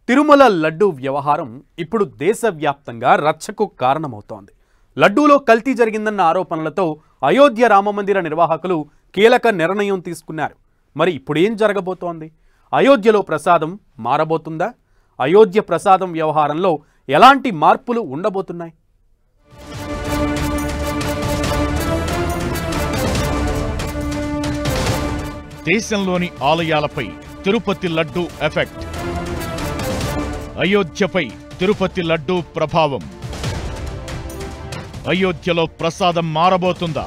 తిరుమల లడ్డూ వ్యవహారం ఇప్పుడు దేశవ్యాప్తంగా రచ్చకు కారణమవుతోంది. లడ్డూలో కల్తీ జరిగిందన్న ఆరోపణలతో అయోధ్య రామమందిర నిర్వాహకులు కీలక నిర్ణయం తీసుకున్నారు. మరి ఇప్పుడు ఏం జరగబోతోంది? అయోధ్యలో ప్రసాదం మారబోతుందా? అయోధ్య ప్రసాదం వ్యవహారంలో ఎలాంటి మార్పులు ఉండబోతున్నాయి? దేశంలోని ఆలయాలపై తిరుపతి లడ్డూ ఎఫెక్ట్. అయోధ్యపై తిరుపతి లడ్డూ ప్రభావం. అయోధ్యలో ప్రసాదం మారబోతుందా?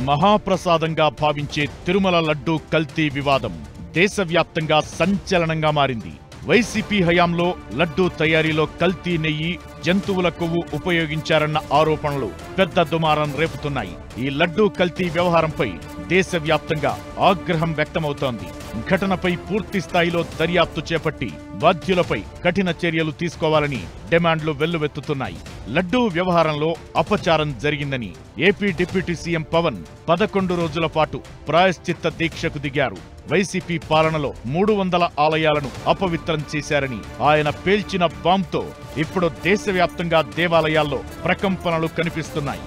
మహాప్రసాదంగా భావించే తిరుమల లడ్డూ కల్తీ వివాదం దేశవ్యాప్తంగా సంచలనంగా మారింది. వైసీపీ హయాంలో లడ్డూ తయారీలో కల్తీ నెయ్యి, జంతువుల కొవ్వు ఉపయోగించారన్న ఆరోపణలు పెద్ద దుమారం రేపుతున్నాయి. ఈ లడ్డూ కల్తీ వ్యవహారంపై దేశవ్యాప్తంగా ఆగ్రహం వ్యక్తమవుతోంది. ఘటనపై పూర్తి స్థాయిలో దర్యాప్తు చేపట్టి బాధ్యులపై కఠిన చర్యలు తీసుకోవాలని డిమాండ్లు వెల్లువెత్తుతున్నాయి. లడ్డూ వ్యవహారంలో అపచారం జరిగిందని ఏపీ డిప్యూటీ సీఎం పవన్ 11 రోజుల పాటు ప్రాయశ్చిత్త దీక్షకు దిగారు. వైసీపీ పాలనలో 300 ఆలయాలను అపవిత్రం చేశారని ఆయన పేల్చిన బాంబ్తో ఇప్పుడు దేశవ్యాప్తంగా దేవాలయాల్లో ప్రకంపనలు కనిపిస్తున్నాయి.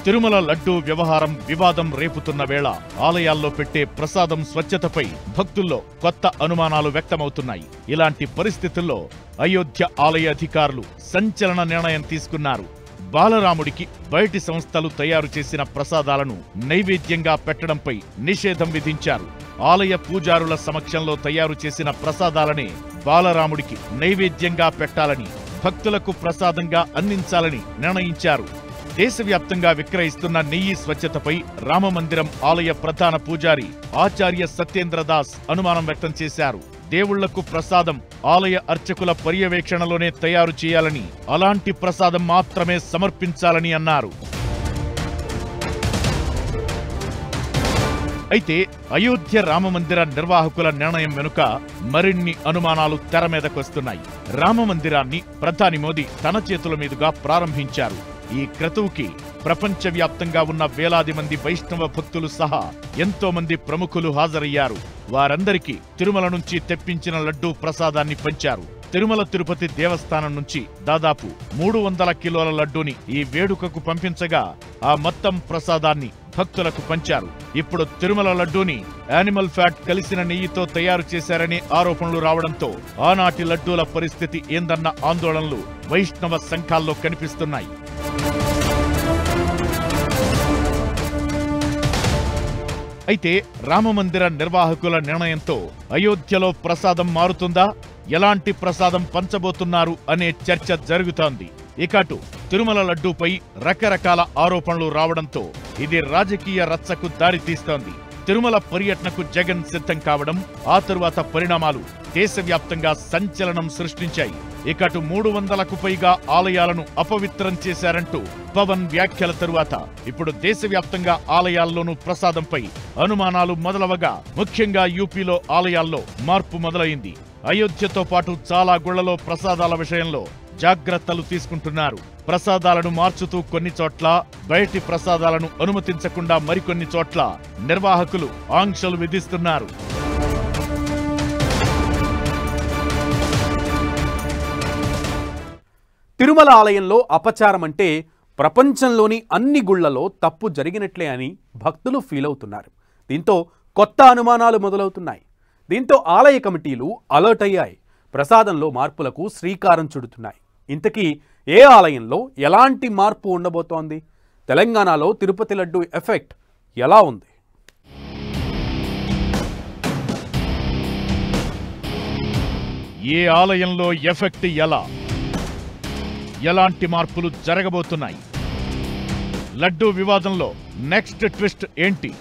తిరుమల లడ్డూ వ్యవహారం వివాదం రేపుతున్న వేళ ఆలయాల్లో పెట్టే ప్రసాదం స్వచ్ఛతపై భక్తుల్లో కొత్త అనుమానాలు వ్యక్తమవుతున్నాయి. ఇలాంటి పరిస్థితుల్లో అయోధ్య ఆలయ అధికారులు సంచలన నిర్ణయం తీసుకున్నారు. బాలరాముడికి బయటి సంస్థలు తయారు చేసిన ప్రసాదాలను నైవేద్యంగా పెట్టడంపై నిషేధం విధించారు. ఆలయ పూజారుల సమక్షంలో తయారు చేసిన ప్రసాదాలనే బాలరాముడికి నైవేద్యంగా పెట్టాలని, భక్తులకు ప్రసాదంగా అందించాలని నిర్ణయించారు. దేశవ్యాప్తంగా విక్రయిస్తున్న నెయ్యి స్వచ్ఛతపై రామమందిరం ఆలయ ప్రధాన పూజారి ఆచార్య సత్యేంద్రదాస్ అనుమానం వ్యక్తం చేశారు. దేవుళ్లకు ప్రసాదం ఆలయ అర్చకుల పర్యవేక్షణలోనే తయారు చేయాలని, అలాంటి ప్రసాదం మాత్రమే సమర్పించాలని అన్నారు. అయితే అయోధ్య రామమందిర నిర్వాహకుల నిర్ణయం వెనుక మరిన్ని అనుమానాలు తెర మీదకొస్తున్నాయి. రామమందిరాన్ని ప్రధాని మోదీ తన చేతుల మీదుగా ప్రారంభించారు. ఈ క్రతువుకి ప్రపంచవ్యాప్తంగా ఉన్న వేలాది మంది వైష్ణవ భక్తులు సహా ఎంతో మంది ప్రముఖులు హాజరయ్యారు. వారందరికీ తిరుమల నుంచి తెప్పించిన లడ్డూ ప్రసాదాన్ని పంచారు. తిరుమల తిరుపతి దేవస్థానం నుంచి దాదాపు 300 కిలోల లడ్డూని ఈ వేడుకకు పంపించగా ఆ మొత్తం ప్రసాదాన్ని భక్తులకు పంచారు. ఇప్పుడు తిరుమల లడ్డూని యానిమల్ ఫ్యాట్ కలిసిన నెయ్యితో తయారు చేశారనే ఆరోపణలు రావడంతో ఆనాటి లడ్డూల పరిస్థితి ఏందన్న ఆందోళనలు వైష్ణవ సంఘాల్లో కనిపిస్తున్నాయి. అయితే రామమందిర నిర్వాహకుల నిర్ణయంతో అయోధ్యలో ప్రసాదం మారుతుందా? ఎలాంటి ప్రసాదం పంచబోతున్నారు అనే చర్చ జరుగుతోంది. ఇకటు తిరుమల లడ్డూపై రకరకాల ఆరోపణలు రావడంతో ఇది రాజకీయ రచ్చకు దారితీస్తోంది. తిరుమల పర్యటనకు జగన్ సిద్ధం కావడం, ఆ తరువాత పరిణామాలు దేశవ్యాప్తంగా సంచలనం సృష్టించాయి. ఇకటు 300కు పైగా ఆలయాలను అపవిత్రం చేశారంటూ పవన్ వ్యాఖ్యల తరువాత ఇప్పుడు దేశవ్యాప్తంగా ఆలయాల్లోనూ ప్రసాదంపై అనుమానాలు మొదలవగా ముఖ్యంగా యూపీలో ఆలయాల్లో మార్పు మొదలైంది. అయోధ్యతో పాటు చాలా గుళ్లలో ప్రసాదాల విషయంలో జాగ్రత్తలు తీసుకుంటున్నారు. ప్రసాదాలను మార్చుతూ కొన్ని చోట్ల, బయటి ప్రసాదాలను అనుమతించకుండా మరికొన్ని చోట్ల నిర్వాహకులు ఆంక్షలు విధిస్తున్నారు. తిరుమల ఆలయంలో అపచారం అంటే ప్రపంచంలోని అన్ని గుళ్లలో తప్పు జరిగినట్లే అని భక్తులు ఫీల్ అవుతున్నారు. దీంతో కొత్త అనుమానాలు మొదలవుతున్నాయి. దీంతో ఆలయ కమిటీలు అలర్ట్ అయ్యాయి. ప్రసాదంలో మార్పులకు శ్రీకారం చుడుతున్నాయి. ఇంతకీ ఏ ఆలయంలో ఎలాంటి మార్పు ఉండబోతోంది? తెలంగాణలో తిరుపతి లడ్డూ ఎఫెక్ట్ ఎలా ఉంది? ఏ ఆలయంలో ఎఫెక్ట్ ఎలా? ఎలాంటి మార్పులు జరగబోతున్నాయి? లడ్డూ వివాదంలో నెక్స్ట్ ట్విస్ట్ ఏంటి?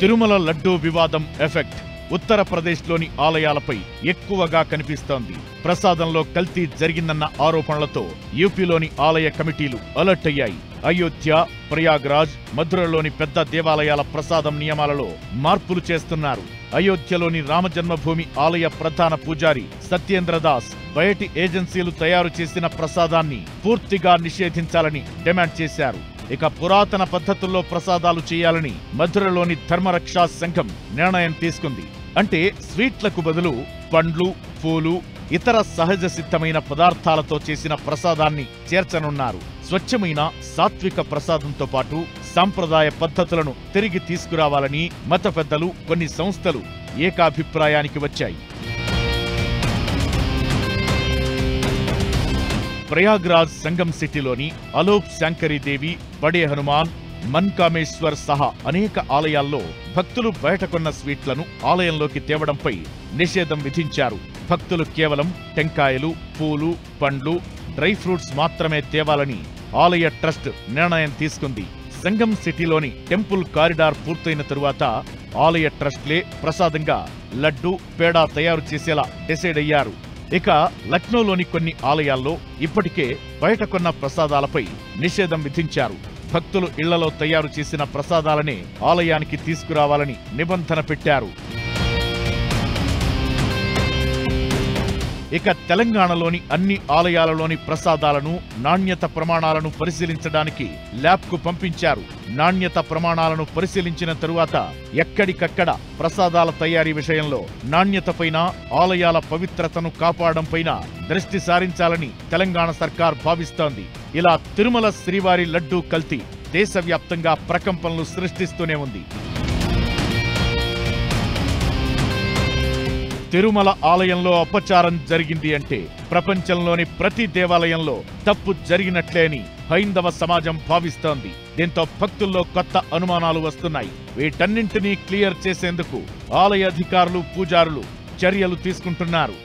తిరుమల లడ్డూ వివాదం ఎఫెక్ట్ ఉత్తరప్రదేశ్లోని ఆలయాలపై ఎక్కువగా కనిపిస్తోంది. ప్రసాదంలో కల్తీ జరిగిందన్న ఆరోపణలతో యూపీలోని ఆలయ కమిటీలు అలర్ట్ అయ్యాయి. అయోధ్య, ప్రయాగ్రాజ్, మధురలోని పెద్ద దేవాలయాల ప్రసాదం నియమాలలో మార్పులు చేస్తున్నారు. అయోధ్యలోని రామజన్మభూమి ఆలయ ప్రధాన పూజారి సత్యేంద్రదాస్ బయటి ఏజెన్సీలు తయారు చేసిన ప్రసాదాన్ని పూర్తిగా నిషేధించాలని డిమాండ్ చేశారు. ఇక పురాతన పద్ధతుల్లో ప్రసాదాలు చేయాలని మధురలోని ధర్మరక్షా సంఘం నిర్ణయం తీసుకుంది. అంటే స్వీట్లకు బదులు పండ్లు, పూలు, ఇతర సహజ సిద్ధమైన పదార్థాలతో చేసిన ప్రసాదాన్ని చేర్చనున్నారు. స్వచ్ఛమైన సాత్విక ప్రసాదంతో పాటు సాంప్రదాయ పద్ధతులను తిరిగి తీసుకురావాలని మత పెద్దలు, కొన్ని సంస్థలు ఏకాభిప్రాయానికి వచ్చాయి. ప్రయాగ్రాజ్ సంగం సిటీలోని అలోప్ శాంకరీదేవి, బడే హనుమాన్, మన్కామేశ్వర్ సహా అనేక ఆలయాల్లో భక్తులు బయట కొన్న స్వీట్లను ఆలయంలోకి తేవడంపై నిషేధం విధించారు. భక్తులు కేవలం టెంకాయలు, పూలు, పండ్లు, డ్రై ఫ్రూట్స్ మాత్రమే తేవాలని ఆలయ ట్రస్ట్ నిర్ణయం తీసుకుంది. సంగం సిటీలోని టెంపుల్ కారిడార్ పూర్తయిన తరువాత ఆలయ ట్రస్ట్లే ప్రసాదంగా లడ్డు, పేడా తయారు చేసేలా డిసైడ్ అయ్యారు. ఇక లక్నోలోని కొన్ని ఆలయాల్లో ఇప్పటికే బయట కొన్న ప్రసాదాలపై నిషేధం విధించారు. భక్తులు ఇళ్లలో తయారు చేసిన ప్రసాదాలనే ఆలయానికి తీసుకురావాలని నిబంధన పెట్టారు. ఇక తెలంగాణలోని అన్ని ఆలయాలలోని ప్రసాదాలను, నాణ్యత ప్రమాణాలను పరిశీలించడానికి ల్యాబ్కు పంపించారు. నాణ్యత ప్రమాణాలను పరిశీలించిన తరువాత ఎక్కడికక్కడ ప్రసాదాల తయారీ విషయంలో నాణ్యతపైన, ఆలయాల పవిత్రతను కాపాడంపైన దృష్టి సారించాలని తెలంగాణ సర్కార్ భావిస్తోంది. ఇలా తిరుమల శ్రీవారి లడ్డూ కల్తీ దేశవ్యాప్తంగా ప్రకంపనలు సృష్టిస్తూనే ఉంది. తిరుమల ఆలయంలో అపచారం జరిగింది అంటే ప్రపంచంలోని ప్రతి దేవాలయంలో తప్పు జరిగినట్లే అని హైందవ సమాజం భావిస్తోంది. దీంతో భక్తుల్లో కొత్త అనుమానాలు వస్తున్నాయి. వీటన్నింటినీ క్లియర్ చేసేందుకు ఆలయ అధికారులు, పూజారులు చర్యలు తీసుకుంటున్నారు.